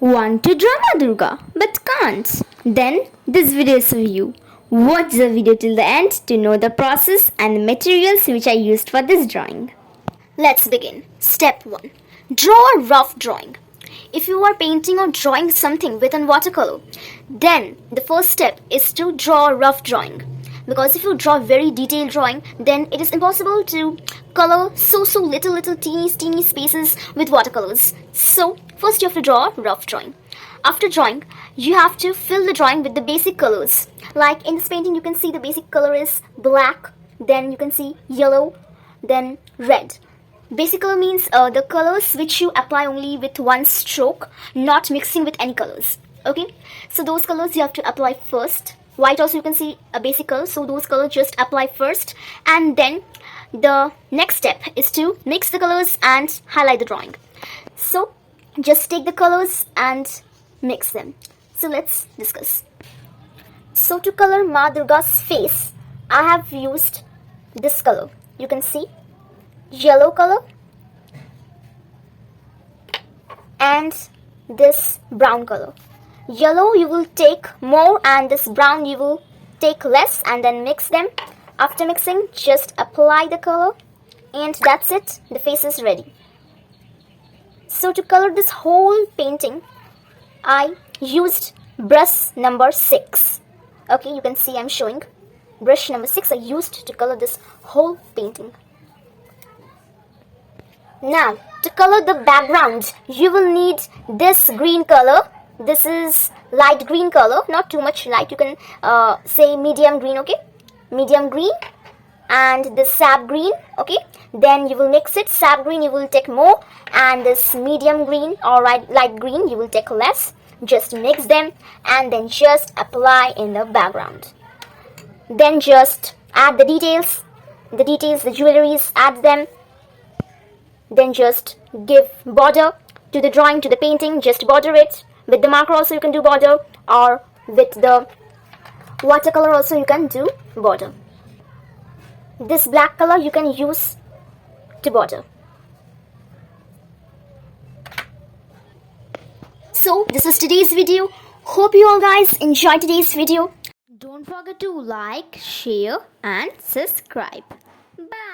Want to draw Maa Durga but can't? Then this video is for you. Watch the video till the end to know the process and the materials which I used for this drawing. Let's begin. Step 1. Draw a rough drawing. If you are painting or drawing something with a watercolor, then the first step is to draw a rough drawing. Because if you draw a very detailed drawing, then it is impossible to color so little teeny spaces with watercolors. So first you have to draw a rough drawing. After drawing, you have to fill the drawing with the basic colors. Like in this painting, you can see the basic color is black, then you can see yellow, then red. Basic color means the colors which you apply only with one stroke, not mixing with any colors. Okay, so those colors you have to apply first. White also you can see a basic color, so those colors just apply first, and then the next step is to mix the colors and highlight the drawing. So just take the colors and mix them. So let's discuss. So to color Maa Durga's face, I have used this color. You can see yellow color and this brown color. Yellow you will take more and this brown you will take less, and then mix them. After mixing, just apply the color and that's it. The face is ready. So to color this whole painting, I used brush number 6. Okay, you can see I'm showing brush number 6 I used to color this whole painting. Now, to color the background, you will need this green color. This is light green color, not too much light. You can say medium green, okay? Medium green, and this sap green, okay? Then you will mix it. Sap green you will take more, and this medium green or light green you will take less. Just mix them and then just apply in the background. Then just add the details, the jewelries, add them. Then just give border to the drawing, to the painting, just border it. With the marker also you can do border, or with the watercolor also you can do border. This black color you can use to border. So this is today's video. Hope you all guys enjoyed today's video. Don't forget to like, share and subscribe. Bye.